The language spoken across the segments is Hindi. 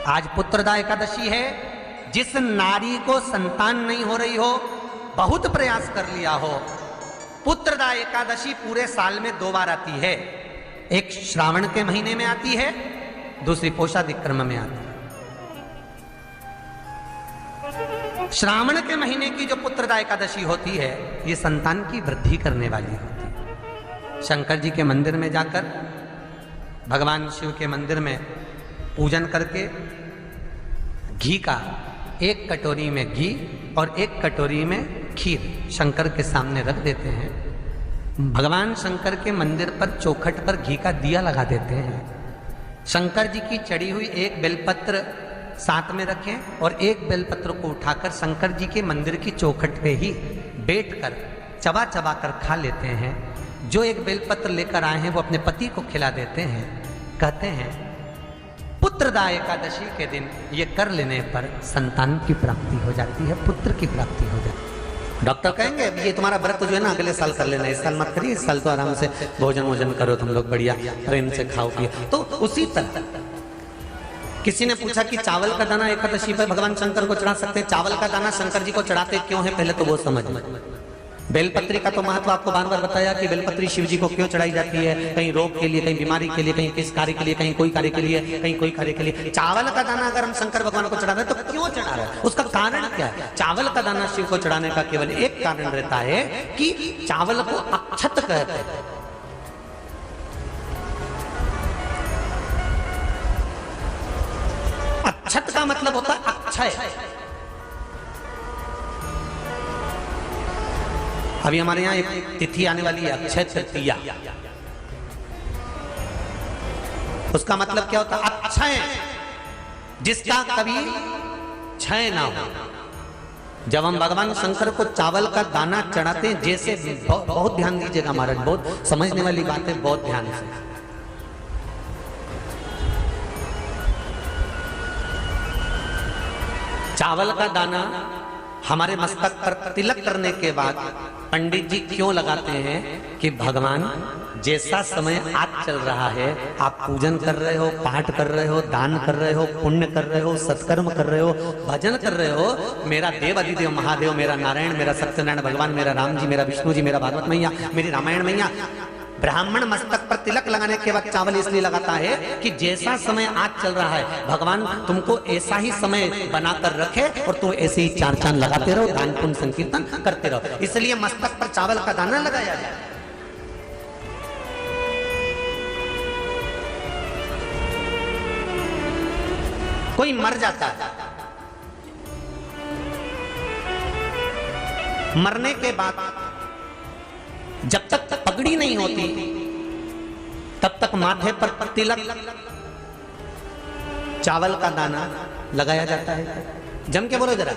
आज पुत्रदा एकादशी है। जिस नारी को संतान नहीं हो रही हो, बहुत प्रयास कर लिया हो, पुत्रदा एकादशी पूरे साल में 2 बार आती है। एक श्रावण के महीने में आती है, दूसरी पोषादिक्रम में आती है। श्रावण के महीने की जो पुत्रदा एकादशी होती है, ये संतान की वृद्धि करने वाली होती है। शंकर जी के मंदिर में जाकर, भगवान शिव के मंदिर में पूजन करके घी का 1 कटोरी में घी और 1 कटोरी में खीर शंकर के सामने रख देते हैं। भगवान शंकर के मंदिर पर चौखट पर घी का दिया लगा देते हैं। शंकर जी की चढ़ी हुई 1 बेलपत्र साथ में रखें और 1 बेलपत्र को उठाकर शंकर जी के मंदिर की चौखट पे ही बैठकर चबा चबा कर खा लेते हैं। जो 1 बेलपत्र लेकर आए हैं वो अपने पति को खिला देते हैं। कहते हैं पुत्रदा एकादशी के दिन ये कर लेने पर संतान की प्राप्ति हो जाती है, पुत्र की प्राप्ति हो जाती है। डॉक्टर कहेंगे ये तुम्हारा व्रत जो है ना अगले साल कर लेना, इस साल मत करिए, इस साल तो आराम से भोजन वोजन करो, तुम लोग बढ़िया प्रेम से खाओ पिए। तो उसी तरह किसी ने पूछा कि चावल का दाना एकादशी पर भगवान शंकर को चढ़ा सकते हैं? चावल का दाना शंकर जी को चढ़ाते क्यों है, पहले तो वो समझ। बेलपत्री का तो महत्व आपको बार बार बताया कि बेलपत्री शिव जी को क्यों चढ़ाई जाती है, कहीं रोग के लिए, कहीं बीमारी के लिए, कहीं किस कार्य के लिए, कहीं कोई कार्य के लिए, कहीं कोई कार्य के लिए। चावल का दाना अगर हम शंकर भगवान को चढ़ा रहे हैं तो क्यों चढ़ा रहे हैं, उसका कारण क्या है? चावल का दाना शिव को चढ़ाने का केवल एक कारण रहता है कि चावल को अक्षत कहते हैं। अक्षत का मतलब होता है अक्षय। अभी हमारे यहाँ एक तिथि आने वाली है, अक्षय तृतीया। उसका मतलब क्या होता है? अक्षय, जिसका कभी क्षय ना हो। जब हम भगवान शंकर को चावल का दाना चढ़ाते हैं, जैसे बहुत ध्यान दीजिएगा महाराज, बहुत समझने वाली बात है, बहुत ध्यान से। चावल का दाना हमारे मस्तक पर तिलक करने के बाद पंडित जी क्यों लगाते हैं कि भगवान जैसा समय आज चल रहा है, आप पूजन कर रहे हो, पाठ कर रहे हो, दान कर रहे हो, पुण्य कर रहे हो, सत्कर्म कर रहे हो, भजन कर रहे हो, मेरा देव अधिदेव महादेव, मेरा नारायण, मेरा सत्यनारायण भगवान, मेरा राम जी, मेरा विष्णु जी, मेरा भागवत मैया, मेरी रामायण मैया, ब्राह्मण मस्तक पर तिलक लगाने के बाद चावल इसलिए लगाता है कि जैसा समय आज चल रहा है, भगवान तुमको ऐसा ही समय बनाकर रखे और तुम ऐसे ही 4 चांद लगाते रहो, दान पुण्य संकीर्तन करते रहो। इसलिए मस्तक पर चावल का दाना लगाया जाए। कोई मर जाता है, मरने के बाद जब तक पगड़ी नहीं होती तब तक माथे पर तिलक, चावल का दाना लगाया जाता है। जम के बोलो जरा,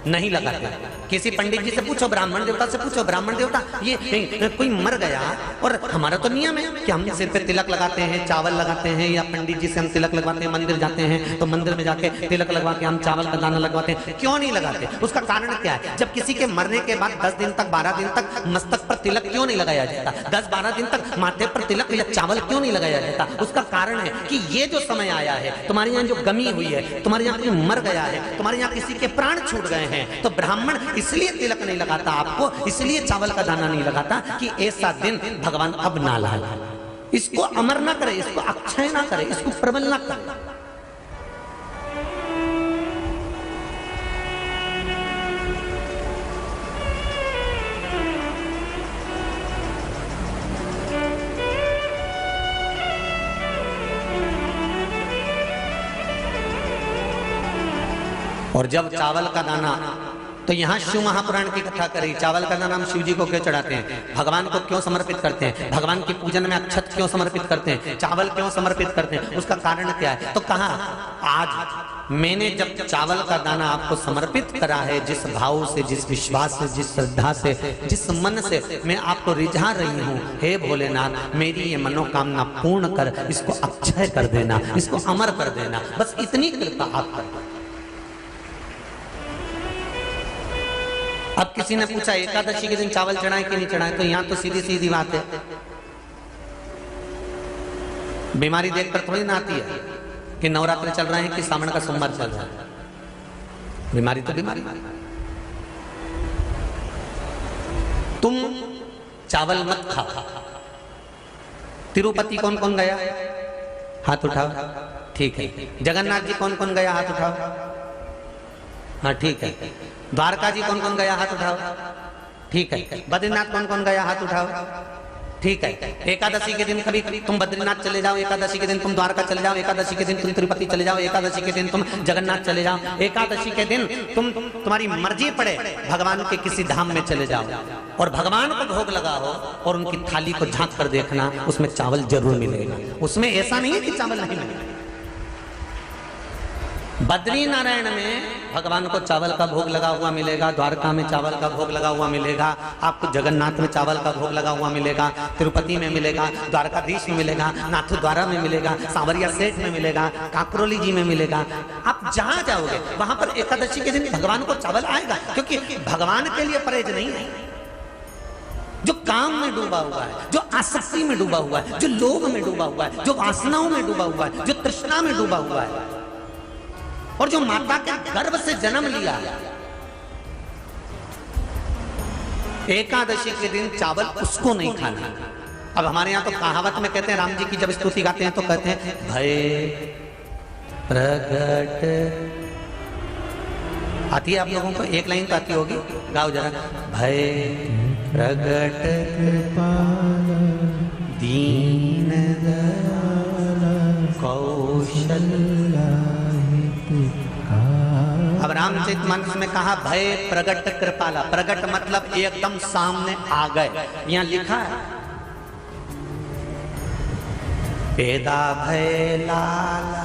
नहीं लगाते। किसी पंडित जी से पूछो, ब्राह्मण देवता से पूछो, ब्राह्मण देवता ये कोई मर गया, और हमारा तो नियम है कि हम सिर पे तिलक लगाते हैं, चावल लगाते हैं, या पंडित जी से हम तिलक लगवाते हैं, मंदिर जाते हैं तो मंदिर में जाके तिलक लगवा के हम चावल का दाना लगवाते हैं। क्यों नहीं लगाते? उसका कारण क्या है? जब किसी के मरने के बाद 10 दिन तक, 12 दिन तक मस्तक पर तिलक क्यों नहीं लगाया जाता? 10-12 दिन तक माथे पर तिलक या चावल क्यों नहीं लगाया जाता? उसका कारण है कि ये जो समय आया है, तुम्हारे यहाँ जो गमी हुई है, तुम्हारे यहाँ कोई मर गया है, तुम्हारे यहाँ किसी के प्राण छूट गए हैं, तो ब्राह्मण इसलिए तिलक नहीं लगाता आपको, इसलिए चावल का दाना नहीं लगाता कि ऐसा दिन भगवान अब ना लाए, इसको अमर ना करे, इसको अक्षय ना करे, इसको प्रबल ना करे। और जब चावल का दाना, तो यहाँ शिव महापुराण की कथा करी, चावल का दाना हम शिव जी को क्यों चढ़ाते हैं, भगवान को क्यों समर्पित करते हैं, भगवान की पूजन में अक्षत क्यों समर्पित करते हैं, चावल क्यों समर्पित करते हैं, उसका कारण क्या है? तो कहा आज मैंने जब चावल का दाना आपको समर्पित करा है, जिस भाव से, जिस विश्वास से, जिस श्रद्धा से, जिस मन से मैं आपको रिझा रही हूँ, हे भोलेनाथ मेरी ये मनोकामना पूर्ण कर, इसको अक्षय कर देना, इसको अमर कर देना, बस इतनी कृपा आप कर। अब किसी ने पूछा एकादशी के दिन चावल चढ़ाए कि नहीं चढ़ाए, तो यहां तो सीधी सीधी बात है, बीमारी देखकर थोड़ी ना आती है। कि नवरात्र चल रहे हैं कि सावन का सोमवार चल रहा है। बीमारी तो बीमारी। तुम चावल मत खाओ। तिरुपति कौन कौन गया? हाथ उठाओ। ठीक है। जगन्नाथ जी कौन कौन गया? हाथ उठाओ। हाँ ठीक है। द्वारका जी कौन कौन गया? हाथ उठाओ। ठीक है। बद्रीनाथ कौन कौन गया? हाथ उठाओ। ठीक है। एकादशी के दिन कभी तुम बद्रीनाथ चले जाओ, एकादशी के दिन तुम द्वारका चले जाओ, एकादशी के दिन तुम तिरुपति चले जाओ, एकादशी के दिन तुम जगन्नाथ चले जाओ, एकादशी के दिन तुम्हारी मर्जी पड़े भगवान के किसी धाम में चले जाओ और भगवान को भोग लगाओ और उनकी थाली को झांक कर देखना, उसमें चावल जरूर मिलेगा। उसमें ऐसा नहीं है कि चावल नहीं मिलेगा। बद्री नारायण में भगवान को चावल का भोग लगा हुआ मिलेगा, द्वारका में चावल का भोग लगा हुआ मिलेगा, आपको जगन्नाथ में चावल का भोग लगा हुआ मिलेगा, तिरुपति में मिलेगा, द्वारकाधीश में मिलेगा, नाथद्वारा में मिलेगा, सांवरिया सेठ में मिलेगा, काकरोली जी में मिलेगा। आप जहां जाओगे वहां पर एकादशी के दिन भगवान को चावल आएगा, क्योंकि भगवान के लिए परहेज नहीं है। जो काम में डूबा हुआ है, जो आसक्ति में डूबा हुआ है, जो लोभ में डूबा हुआ है, जो वासनाओं में डूबा हुआ है, जो तृष्णा में डूबा हुआ है और जो माता के गर्भ से जन्म लिया, एकादशी के दिन चावल उसको नहीं खाना। अब हमारे यहाँ तो कहावत में कहते हैं, राम जी की जब स्तुति गाते हैं तो कहते हैं भय प्रगट। आती है आप लोगों को? एक लाइन तो आती होगी, गाओ जरा। भय प्रगट दीन कौशल्या। अब रामचरितमानस में कहा भय प्रगट कृपाला। प्रगट मतलब एकदम सामने आ गए। यहां लिखा है पेदा भय लाला।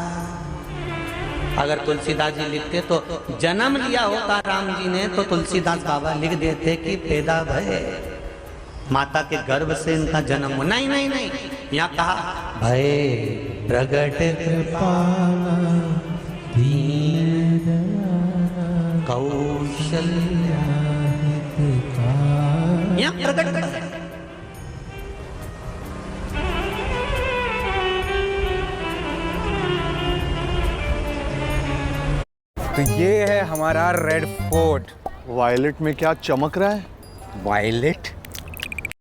अगर तुलसीदास जी लिखते तो जन्म लिया होता राम जी ने तो तुलसीदास बाबा लिख देते कि पेदा भय, माता के गर्भ से इनका जन्म हो। नहीं नहीं नहीं, यहाँ कहा भय प्रगट कृपाला कौशल्या। यहाँ प्रगट है। तो ये है हमारा रेड फोर्ट। वायलेट में क्या चमक रहा है? वायलेट?